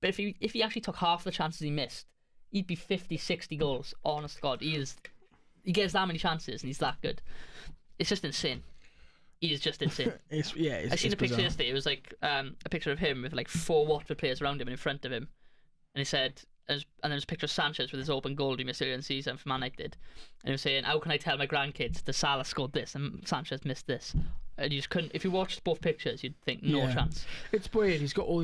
But if he actually took half the chances he missed, he'd be 50, 60 goals. Honest to God, he gets that many chances and he's that good. It's just insane. He is just insane. I seen a picture yesterday. It was like a picture of him with like 4 Watford players around him and in front of him, and he said, and then there's a picture of Sanchez with his open goal he missed earlier in the season for Man United, and he was saying, "How can I tell my grandkids that Salah scored this and Sanchez missed this?" And you just couldn't. If you watched both pictures, you'd think no chance. It's weird. He's got all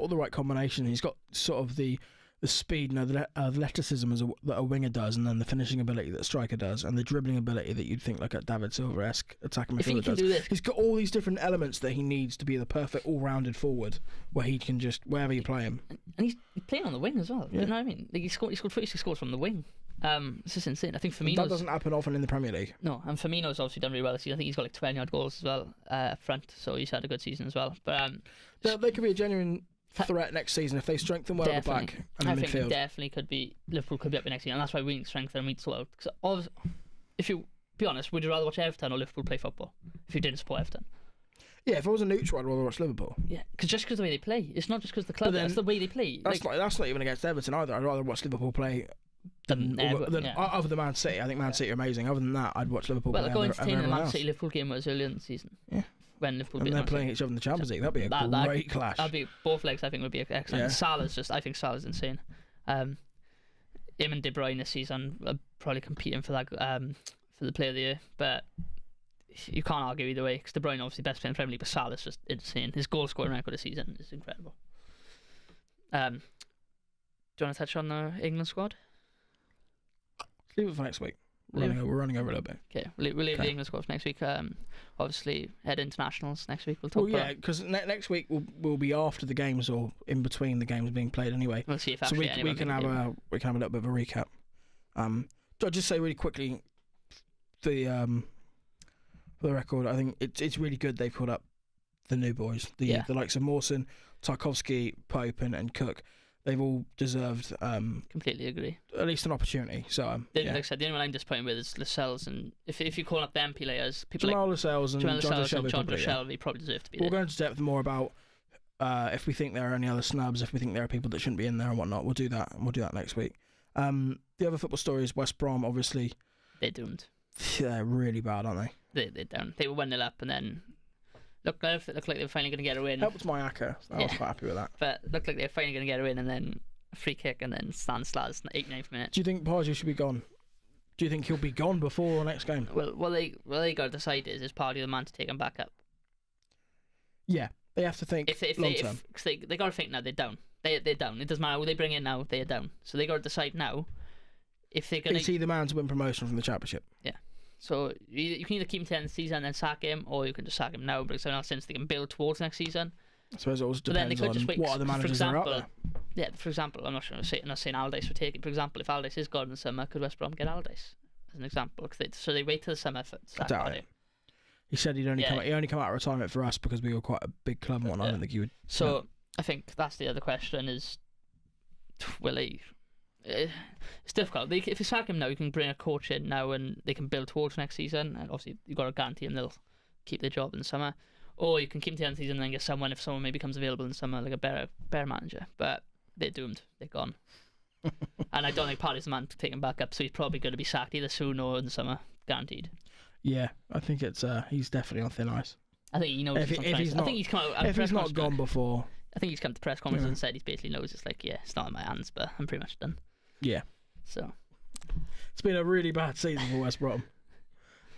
the right combination. He's got sort of the speed, the athleticism that a winger does, and then the finishing ability that a striker does, and the dribbling ability that you'd think like a David Silva-esque attacking midfielder does. He's got all these different elements that he needs to be the perfect all-rounded forward, where he can just wherever you play him. And he's playing on the wing as well. You know what I mean? Like he scored 36 goals from the wing. It's just insane. I think Firmino. That doesn't happen often in the Premier League. No, and Firmino's obviously done really well this season. I think he's got like 20-odd goals as well up front, so he's had a good season as well. But they could be a genuine threat next season if they strengthen well at the back and the midfield. I think definitely could be. Liverpool could be up next season, and that's why we need to strengthen and we need to sort out. Because if you be honest, would you rather watch Everton or Liverpool play football? If you didn't support Everton. Yeah, if I was a neutral, I'd rather watch Liverpool. Yeah, because the way they play, it's not just because the club. That's the way they play. That's not even against Everton either. I'd rather watch Liverpool play than other than Man City. I think Man City are amazing. Other than that, I'd watch Liverpool. Well, go entertain the Man City Liverpool game was earlier in the season. Yeah. When Liverpool and they're playing each other in the Champions League. That'd be a great clash. That'd be both legs. I think would be excellent. Yeah. I think Salah's insane. Him and De Bruyne this season are probably competing for that for the Player of the Year, but you can't argue either way because De Bruyne obviously best player in the Premier League, but Salah's just insane. His goal scoring record this season is incredible. Do you want to touch on the England squad? Leave it for next week. We're running over a little bit. Okay, we'll leave the England squad for next week. Obviously, head internationals next week. We'll talk. Well, yeah, because next week will be after the games or in between the games being played anyway. We'll see if so we can have a little bit of a recap. I'll just say really quickly, for the record, I think it's really good they've called up the new boys, the likes of Mawson, Tarkowski, Pope, and Cook. they've all deserved Completely agree. at least an opportunity. So Like I said, the only one I'm disappointed with is Lascelles, and if you call up them players, people Jamal like Lascelles and Jamal John Lascelles and John probably, Shelby probably deserve to be We'll there. go into depth more about if we think there are any other snubs, if we think there are people that shouldn't be in there and whatnot. We'll do that, and we'll do that next week. The other football story is West Brom. Obviously, They're doomed. they're really bad, aren't they? They're down. They were 1-0 up, and then looked like they were finally going to get a win. Helped Mayaka. I was quite happy with that. But looked like they were finally going to get a win, and then a free kick, and then Stanislas in the 89th minute. Do you think Pardew should be gone? Do you think he'll be gone before the next game? Well, what they got to decide is Pardew the man to take him back up? Yeah, they have to think long term. Because they got to think now they're down. They're down. It doesn't matter who they bring in now. They're down. So they got to decide now if they're going Is he the man to win promotion from the Championship? Yeah. So you can either keep him to the end of the season and then sack him, or you can just sack him now, because now since they can build towards next season. I suppose it also But then they depends could just on wait. what other managers are out there. Yeah, for example, I'm not saying Aldice for taking. For example, if Aldice is gone in the summer, could West Brom get Aldice as an example? So they wait till the summer for I doubt it. He said he'd only come out of retirement for us because we were quite a big club and whatnot. I don't think he would. So I think that's the other question: is will he? It's difficult. If you sack him now, you can bring a coach in now, and they can build towards next season. And obviously, you've got to guarantee them they'll keep their job in the summer. Or you can keep him to the end of the season and then get someone, if someone maybe becomes available in summer, like a better manager. But they're doomed. They're gone. And I don't think Partey's the man to take him back up, so he's probably going to be sacked either soon or in the summer, guaranteed. Yeah, I think it's he's definitely on thin ice. I think he knows. If he's not, I think he's come out. If he's not gone before, I think he's come to press conference and said he basically knows it's like, yeah, it's not in my hands, but I'm pretty much done. Yeah. So it's been a really bad season for West Brom.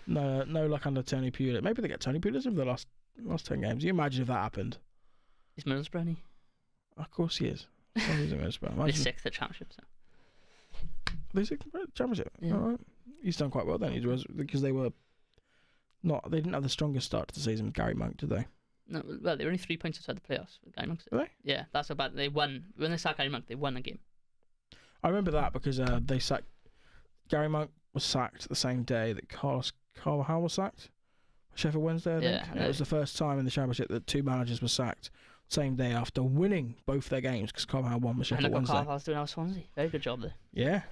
No luck under Tony Pulis. Maybe they get Tony Pulis over the last 10 games. You imagine if that happened. Is Middlesbrough? Of course he is. He's They're sixth at Championship. So. They sixth at Championship. Yeah. All right. He's done quite well then. He was, because they didn't have the strongest start to the season with Gary Monk, did they? No, well, they were only 3 points outside the playoffs with Gary Monk. Were they? Yeah, that's about. They won when they sacked Gary Monk. They won a game. I remember that because they sacked Gary Monk was sacked the same day that Carvajal was sacked. Sheffield Wednesday, I think. Yeah. It was the first time in the Championship that two managers were sacked same day after winning both their games because Carvajal won with Sheffield Wednesday. And look what Carvajal's doing now with Swansea. Very good job there. Yeah.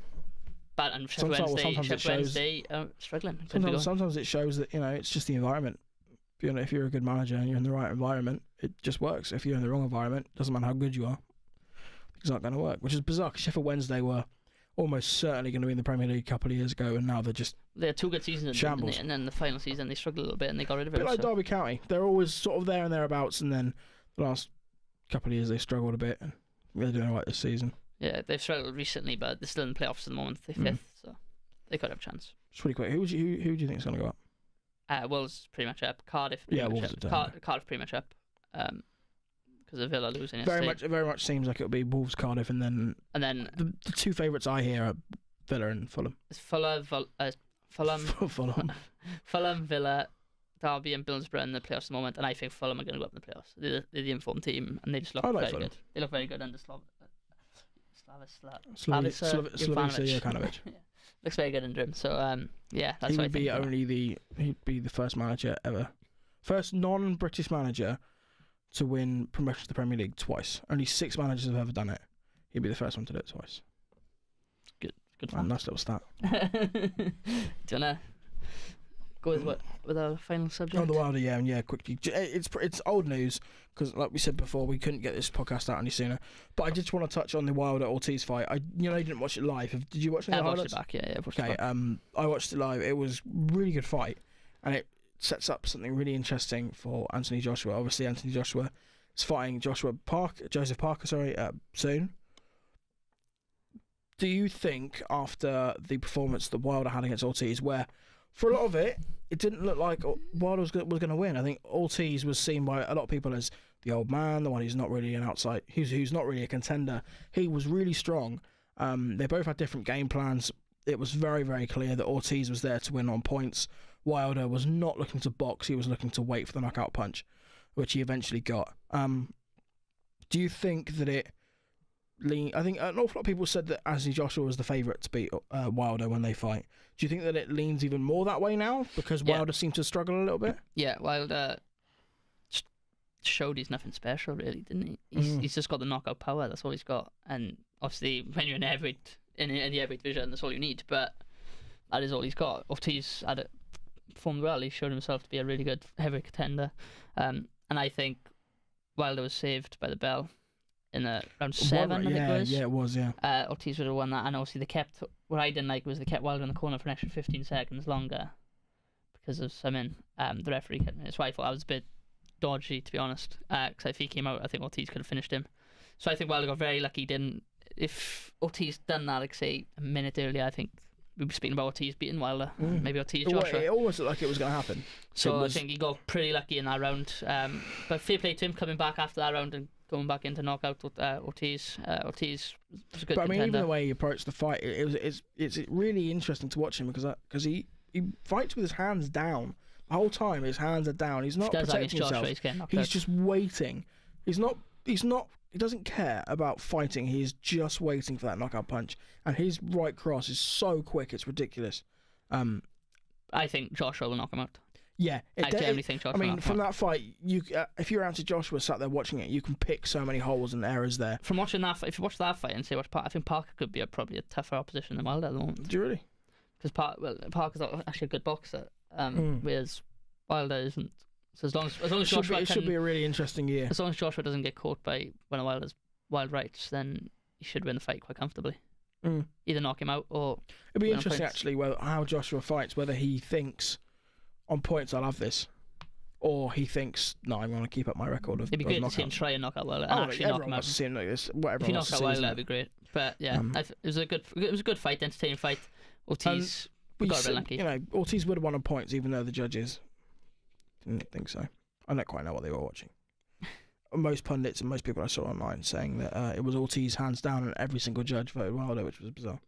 But and Sheffield Wednesday struggling. Sometimes it shows that it's just the environment. If you're a good manager and you're in the right environment, it just works. If you're in the wrong environment, it doesn't matter how good you are. It's not going to work, which is bizarre because Sheffield Wednesday were almost certainly going to be in the Premier League a couple of years ago, and now they're just they had 2 good seasons, shambles. And then the final season they struggled a little bit and they got rid of it. A bit like Derby County, they're always sort of there and thereabouts, and then the last couple of years they struggled a bit, and they're doing all right this season. Yeah, they've struggled recently, but they're still in the playoffs at the moment. They're fifth, so they could have a chance. Just really quick, who do you think is going to go up? Wolves pretty much up. Cardiff. Wolves up. Cardiff pretty much up. Because of Villa losing. Very much seems like it'll be Wolves, Cardiff, and then the two favourites I hear are Villa and Fulham. It's Fulham, Villa, Derby, and Middlesbrough in the playoffs at the moment, and I think Fulham are going to go up in the playoffs. They're the informed team, and they just look very good. They look very good under Slavica Jokanovic. Yeah. Looks very good under him. So that's he would be he'd be the first manager ever, first non-British manager to win promotion to the Premier League twice. Only 6 managers have ever done it. He'd be the first one to do it twice. Good fun. Nice little stat. Do you wanna go with our final subject? Oh, the Wilder, yeah, quickly. It's old news because, like we said before, we couldn't get this podcast out any sooner. But I just want to touch on the Wilder Ortiz fight. I didn't watch it live. Did you watch it? I watched it back. Yeah, I watched it back. I watched it live. It was a really good fight, and it sets up something really interesting for Anthony Joshua. Obviously, Anthony Joshua is fighting Joseph Parker, soon. Do you think after the performance that Wilder had against Ortiz, where for a lot of it didn't look like Wilder was going to win? I think Ortiz was seen by a lot of people as the old man, the one who's not really an outside, who's not really a contender. He was really strong. They both had different game plans. It was very, very clear that Ortiz was there to win on points. Wilder was not looking to box. He was looking to wait for the knockout punch, which he eventually got. Do you think that I think an awful lot of people said that Anthony Joshua was the favourite to beat Wilder when they fight. Do you think that it leans even more that way now because Wilder seems to struggle a little bit? Yeah, Wilder showed he's nothing special, really, didn't he? He's just got the knockout power. That's all he's got. And obviously, when you're in heavyweight, in the heavyweight division, that's all you need. But that is all he's got. Ortiz performed well. He showed himself to be a really good heavyweight contender. And I think Wilder was saved by the bell in round 7, I think it was. Yeah, it was, yeah. Ortiz would have won that. And obviously, what I didn't like was they kept Wilder in the corner for an extra 15 seconds longer because of something the referee kept. That's why I thought that was a bit dodgy, to be honest. Because if he came out, I think Ortiz could have finished him. So I think Wilder got very lucky. He didn't. If Ortiz done that, like say a minute earlier, I think we'd be speaking about Ortiz beating Wilder. Maybe Ortiz Joshua. It almost looked like it was going to happen. So I think he got pretty lucky in that round. But fair play to him coming back after that round and going back into knockout with Ortiz. Ortiz was a good contender. Even the way he approached the fight, it's really interesting to watch him because he fights with his hands down the whole time. His hands are down. He's not protecting himself. He's just waiting. He doesn't care about fighting. He's just waiting for that knockout punch. And his right cross is so quick, it's ridiculous. I think Joshua will knock him out. Yeah, I genuinely think Joshua. I mean, from that fight, if you're Anthony Joshua sat there watching it, you can pick so many holes and errors there. From watching that, if you watch that fight and say watch Parker, I think Parker could be probably a tougher opposition than Wilder at the moment. Do you really? Because Parker's actually a good boxer, whereas Wilder isn't. So as long as Joshua it should be a really interesting year. As long as Joshua doesn't get caught by one of Wilder's wild rights, then he should win the fight quite comfortably. Either knock him out or. It'd be interesting actually how Joshua fights. Whether he thinks on points I'll have this, or he thinks no, I'm going to keep up my record of. It'd be great to see him try and knock out Wilder and actually knock him out. To see him like this. If he knocks out Wilder, that'd be great. But yeah, it was a good fight, entertaining fight. Ortiz got a bit lucky. You know, Ortiz would have won on points, even though the judges didn't think so. I don't quite know what they were watching. Most pundits and most people I saw online saying that it was Ortiz hands down and every single judge voted Wilder, which was bizarre.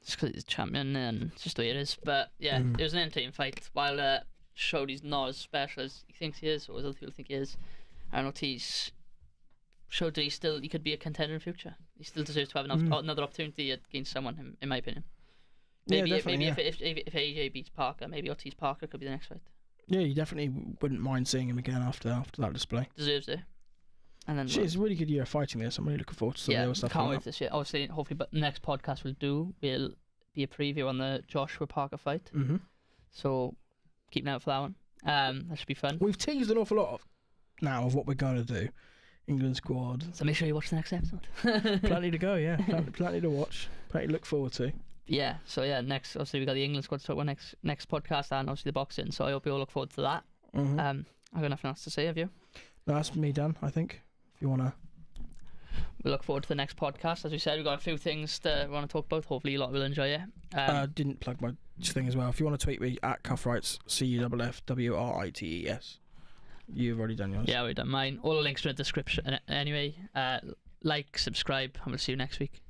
It's because he's a champion and it's just the way it is. But yeah, it was an entertaining fight. Wilder showed he's not as special as he thinks he is, or as other people think he is. And Ortiz showed that he could be a contender in the future. He still deserves to have another opportunity against someone, in my opinion. Maybe if AJ beats Parker, maybe Ortiz Parker could be the next fight. Yeah, you definitely wouldn't mind seeing him again after that display. Deserves it. And then it's a really good year of fighting this. I'm really looking forward to some of the other stuff. Can't wait this year. Obviously, hopefully, but the next podcast will be a preview on the Joshua Parker fight. So keep an eye out for that one. That should be fun. We've teased an awful lot now of what we're going to do. England squad. So make sure you watch the next episode. Plenty to go, yeah. Plenty to watch. Plenty to look forward to. Yeah, so yeah, next obviously we got the England squad to talk about next podcast, and obviously the boxing. So I hope you all look forward to that. I've got nothing else to say. Have you? No, that's me done. I think. If you wanna, we look forward to the next podcast. As we said, we've got a few things we want to talk about. Hopefully, a lot will enjoy it. Didn't plug my thing as well. If you want to tweet me at Cuffrights, CUFFWRITES. You've already done yours. Yeah, we've done mine. All the links are in the description. Anyway, like, subscribe, and we'll see you next week.